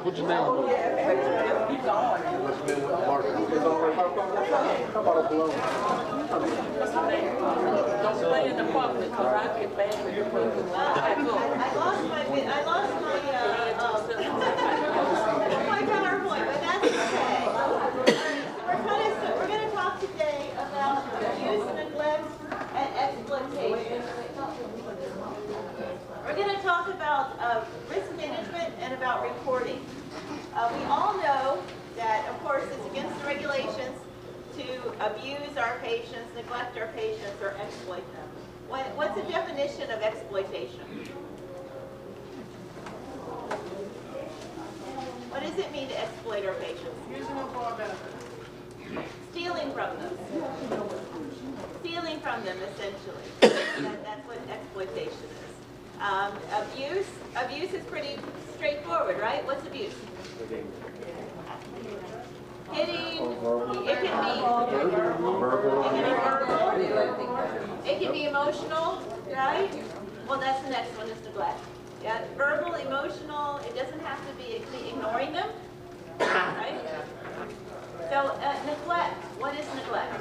What's your name? Don't play in the public, because I get bad with the public. I lost my PowerPoint, but that's okay. We're going to talk today about abuse, neglect, and exploitation. We're going to talk about risk management and about reporting. We all know that, of course, it's against the regulations to abuse our patients, neglect our patients, or exploit them. What's the definition of exploitation? What does it mean to exploit our patients? Using them for our benefit. Stealing from them. Stealing from them, essentially. That's what exploitation is. Abuse is pretty straightforward, right? What's abuse? Hitting. It can be verbal. It can be emotional, right? Well, that's the next one, is neglect. Yeah, verbal, emotional. It doesn't have to be ignoring them, right? So neglect. What is neglect?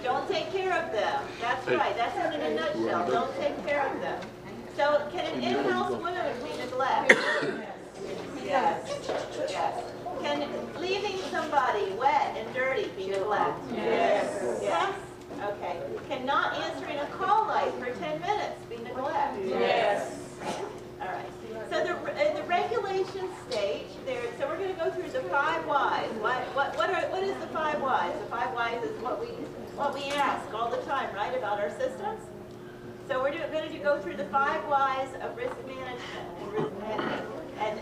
Don't take care of them. That's right. That's it in a nutshell. Don't take care of them. So can an in-house wound be neglect? Yes. Yes. Can leaving somebody wet and dirty be neglect? Yes. Yes? Okay. Can not answering a call light for 10 minutes be neglect? Yes. All right. So the regulation stage there. So we're going to go through the 5 whys. What is the 5 whys? The 5 whys is what we ask all the time, right, about our systems. So we're going to go through the 5 whys of risk management and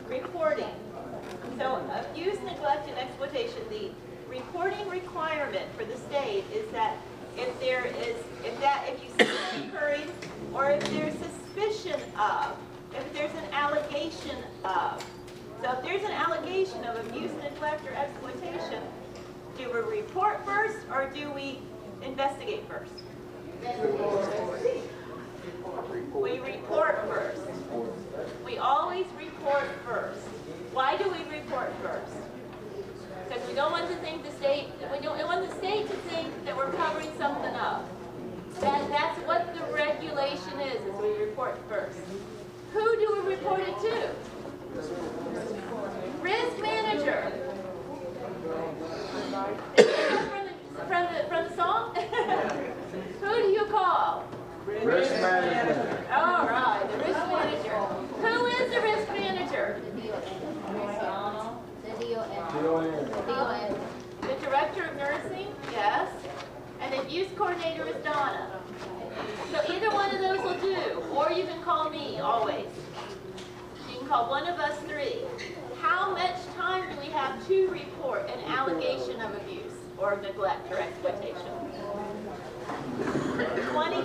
reporting. So abuse, neglect, and exploitation. The reporting requirement for the state is that if you see it occurring, or if there's suspicion of, if there's an allegation of. So if there's an allegation of abuse, neglect, or exploitation, do we report first or do we investigate first? We report first. We always report first. Why do we report first? Because we don't want to think we don't want the state to think that we're covering something up. That's what the regulation is we report first. Who do we report it to? Risk manager. From the song? Who do you call? Risk manager. All right, the risk manager. Who is the risk manager? The director of nursing, yes. And the abuse coordinator is Donna. So either one of those will do. Or you can call me, always. You can call one of us 3. How much time do we have to report an allegation of abuse or neglect or exploitation? 20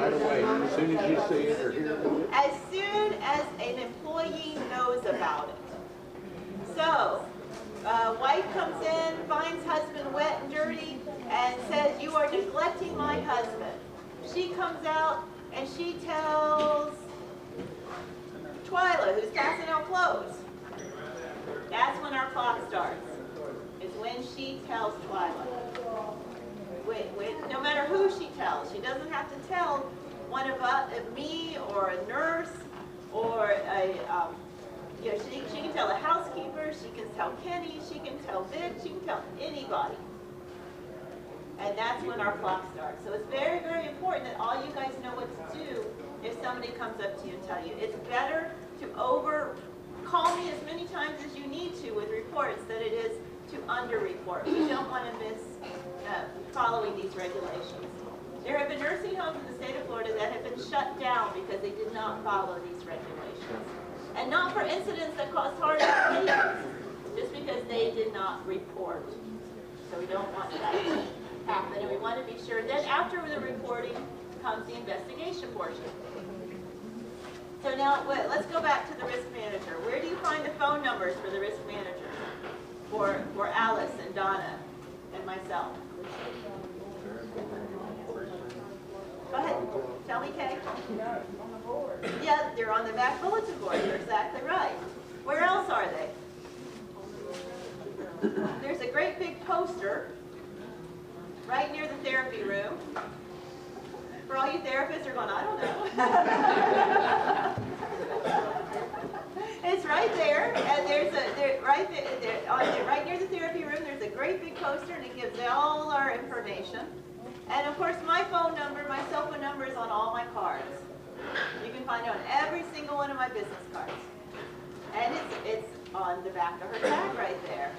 Right away, as soon as you see it or hear it. As soon as an employee knows about it. So, wife comes in, finds husband wet and dirty, and says, "You are neglecting my husband." She comes out and she tells Twyla, who's passing out clothes. That's when our clock starts. It's when she tells Twyla. No matter who she tells, she doesn't have to tell one of us, me or a nurse or she can tell a housekeeper, she can tell Kenny, she can tell Vic, she can tell anybody. And that's when our clock starts. So it's very, very important that all you guys know what to do if somebody comes up to you and tell you. It's better to call me as many times as you need to with reports than it is to under-report. We don't want to miss following these regulations. There have been nursing homes in the state of Florida that have been shut down because they did not follow these regulations. And not for incidents that caused harm to patients, just because they did not report. So we don't want that to happen, and we want to be sure. Then after the reporting comes the investigation portion. So now, let's go back to the risk manager. Where do you find the phone numbers for the risk manager? For Alice and Donna and myself. Go ahead. Tell me, Kay. Yeah, they're on the back bulletin board. You're exactly right. Where else are they? There's a great big poster right near the therapy room. For all you therapists are going, I don't know. It's right there, and right near the therapy room. There's a great big poster, and it gives all our information. And of course, my phone number, my cell phone number is on all my cards. You can find it on every single one of my business cards. And it's on the back of her tag right there.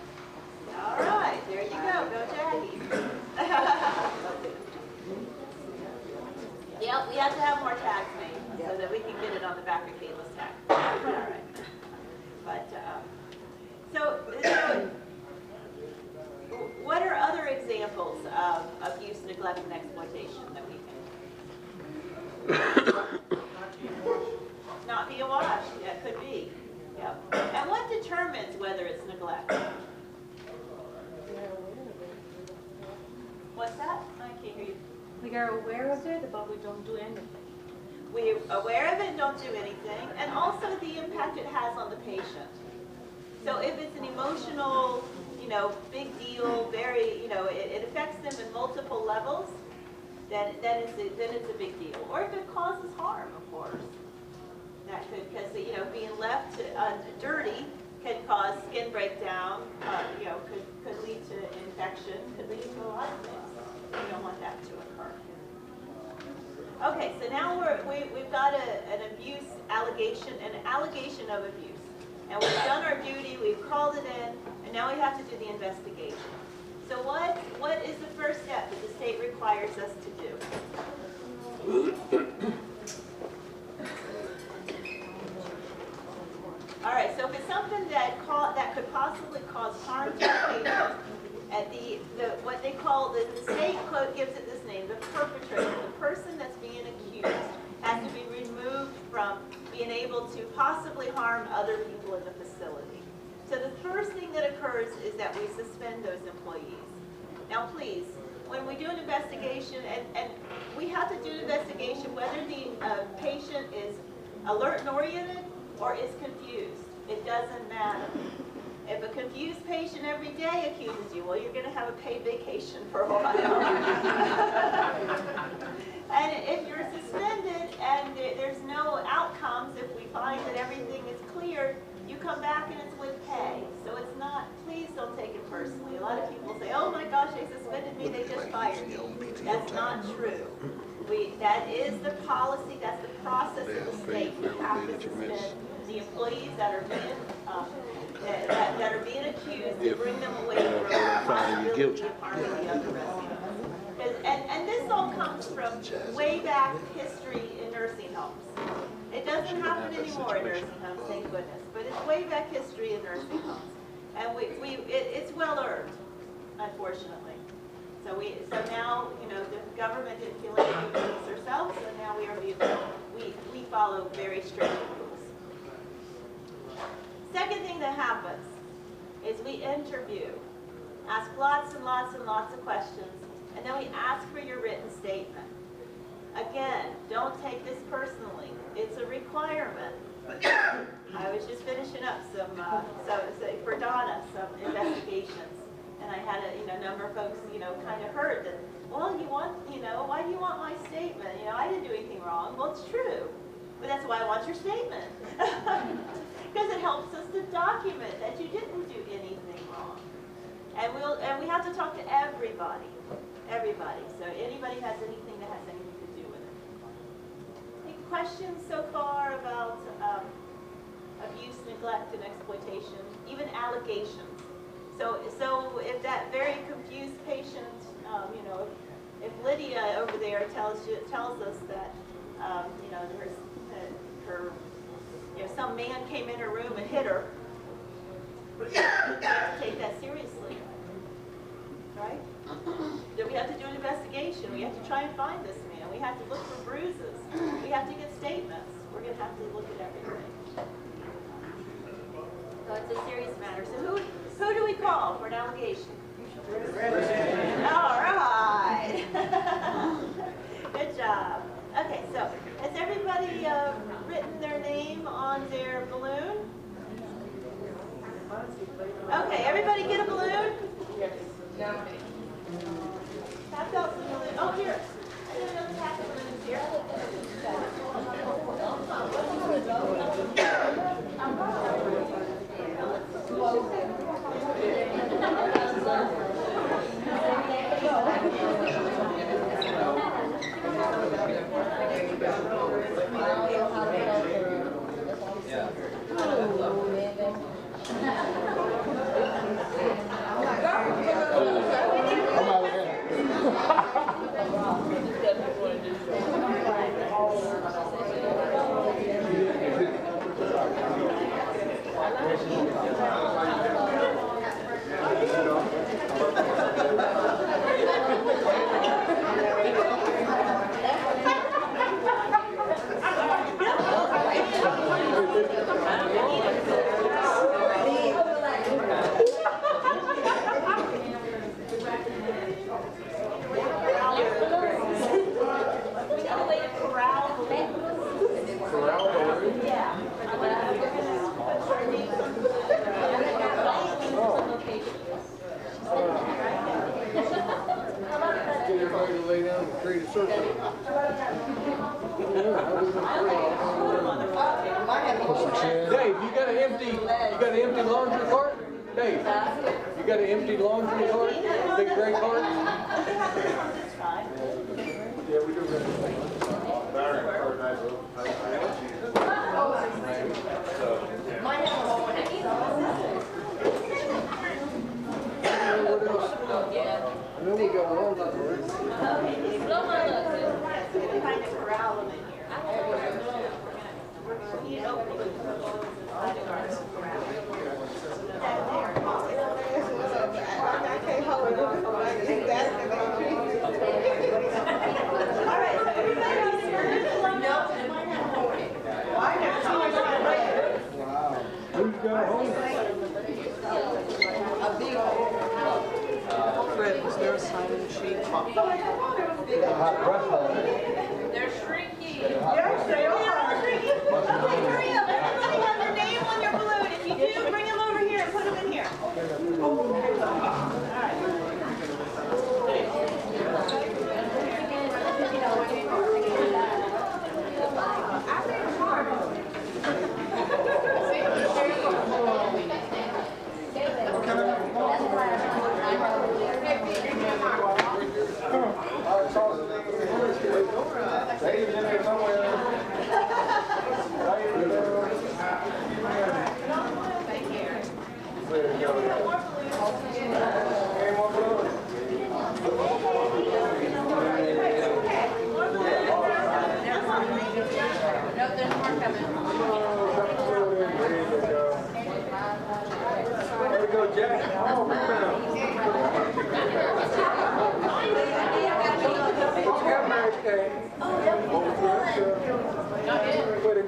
All right, there you go. Go Jackie. Yeah, we have to have more tags made so that we can get it on the back of Kayla's tag. All right. But, so what are other examples of abuse, neglect, and exploitation that we can? Not be a wash. Yeah, it could be. Yep. And what determines whether it's neglect? What's that? I can't hear you. We are aware of it, but we don't do anything. We're aware of it and don't do anything, and also the impact it has on the patient. So if it's an emotional, big deal, very, it affects them in multiple levels, then it's a big deal. Or if it causes harm, of course, that could, because being left dirty can cause skin breakdown, could lead to infection, could lead to a lot of things. We don't want that to occur. Okay, so now we've got an abuse allegation, an allegation of abuse. And we've done our duty, we've called it in, and now we have to do the investigation. So what is the first step that the state requires us to do? All right, so if it's something that could possibly cause harm to the patient, at what they call, the state code gives it this name, the perpetrator, the person that's being accused, has to be removed from being able to possibly harm other people in the facility. So the first thing that occurs is that we suspend those employees. Now please, when we do an investigation, and we have to do an investigation whether the patient is alert and oriented or is confused. It doesn't matter. If a confused patient every day accuses you, well, you're going to have a paid vacation for a while. And if you're suspended and there's no outcomes, if we find that everything is cleared, you come back and it's with pay. So it's not, please don't take it personally. A lot of people say, oh my gosh, they suspended me, they just fired me. That's not true. That is the policy, that's the process of the state. We have to suspend the employees that are being accused and bring them away from the possibility of harming the other residents. And this all comes from way back history in nursing homes. It doesn't happen anymore in nursing homes, thank goodness, but it's way back history in nursing homes. And it's well earned, unfortunately. So now, the government didn't feel like doing this ourselves, so now we follow very strict rules. Second thing that happens is we interview, ask lots and lots and lots of questions, and then we ask for your written statement. Again, don't take this personally. It's a requirement. I was just finishing up some, for Donna, some investigations, and I had a number of folks, kind of heard that, well, why do you want my statement? I didn't do anything wrong. Well, it's true, but that's why I want your statement. Because it helps us to document that you didn't do anything wrong. And we have to talk to everybody. So anybody has anything that has anything to do with it. Any questions so far about abuse, neglect, and exploitation, even allegations? So if that very confused patient, if Lydia over there tells us that, some man came in her room and hit her, we have to take that seriously, right? Then we have to do an investigation. We have to try and find this man. We have to look for bruises. We have to get statements. We're going to have to look at everything. So it's a serious matter. So who do we call for an allegation? All right. Good job. Okay, so has everybody written their name on their balloon? Okay, everybody get a balloon? Pass out some balloons. Oh, here. I didn't know the pack of balloons here. Dave, you got an empty laundry cart? Dave, you got an empty laundry cart? Big gray cart? Yeah, we do I know we got laundry carts. Kind of corral them in here. We're need opening for the balloons inside of our corral. All right, so everybody else is going to Wow. Who's got home? A big Fred, was there a sign-in sheet? They're shrinking. Yes, they are shrinking. Okay, hurry up. Everybody have their name on your balloon. If you do, bring them over here and put them in here. All right. Way to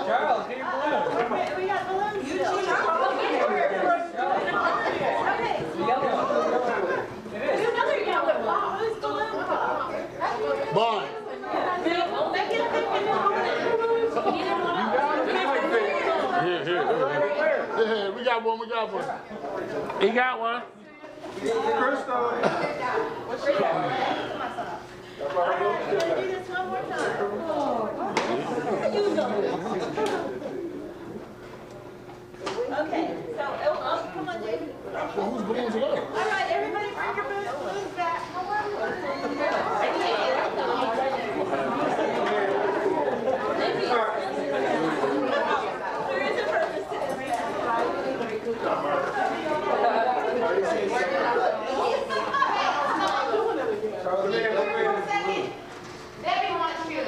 Charles, get your balloon. We got balloons still. Okay. Another yellow one. Who's balloon pop? Bye. Here, we got one. He got one. What's she got? All right, we're gonna do this one more time. Okay, so come on, David. Whose balloons are those? All right, everybody bring your balloons back. There is a purpose to this. Debbie wants you.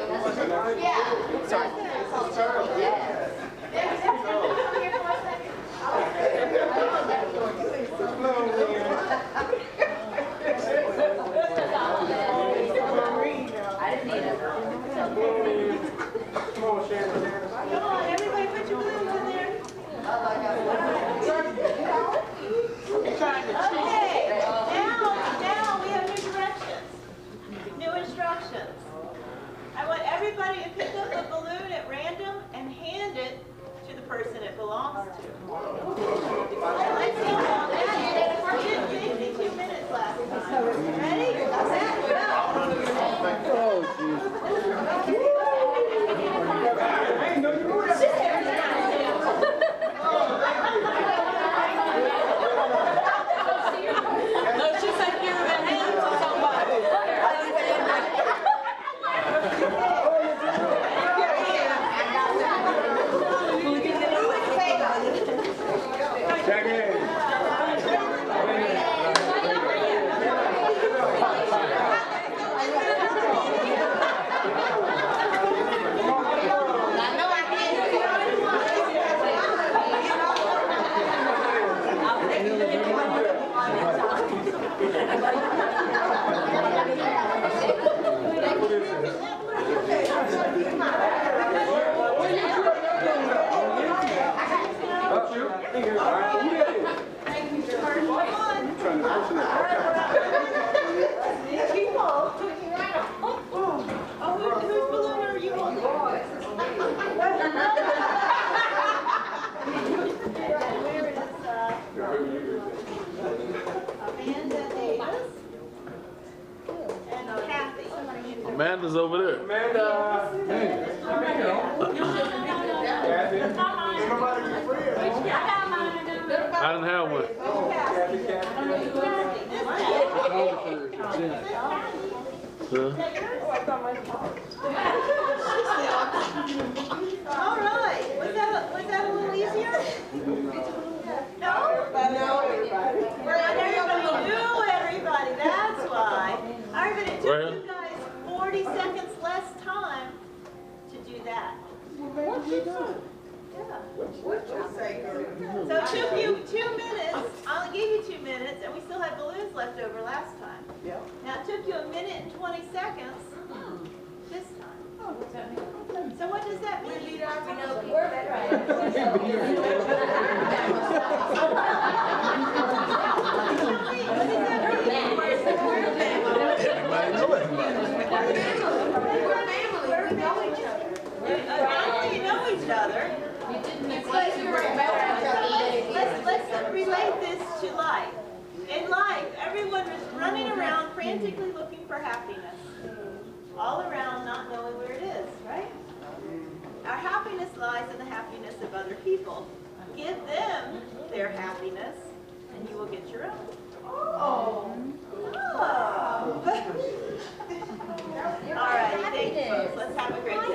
Yeah. Sorry. Come on, everybody put your balloons in there. Okay, now we have new directions, new instructions. I want everybody to pick up a balloon at random and hand it to the person it belongs to. Let's see how long that is. We did 52 minutes last time. Ready? Set, go. Oh, Jesus. No, she said give her a hand to somebody. Check in. Whose balloon are you holding? Where is Amanda Davis and Kathy? Amanda's over there. Amanda. I didn't have one. All right. Was that a little easier? No? No, everybody. Everybody knew everybody. That's why. All right, but it took you guys 40 seconds less time to do that. So it took you 2 minutes. I only gave you 2 minutes, and we still had balloons left over last time. Now it took you 1 minute and 20 seconds this time. So what does that mean? You know each other. Let's relate this to life. In life, everyone is running around frantically looking for happiness. All around not knowing where it is, right? Our happiness lies in the happiness of other people. Give them their happiness and you will get your own. Oh. All right, thank you folks. Let's have a great day.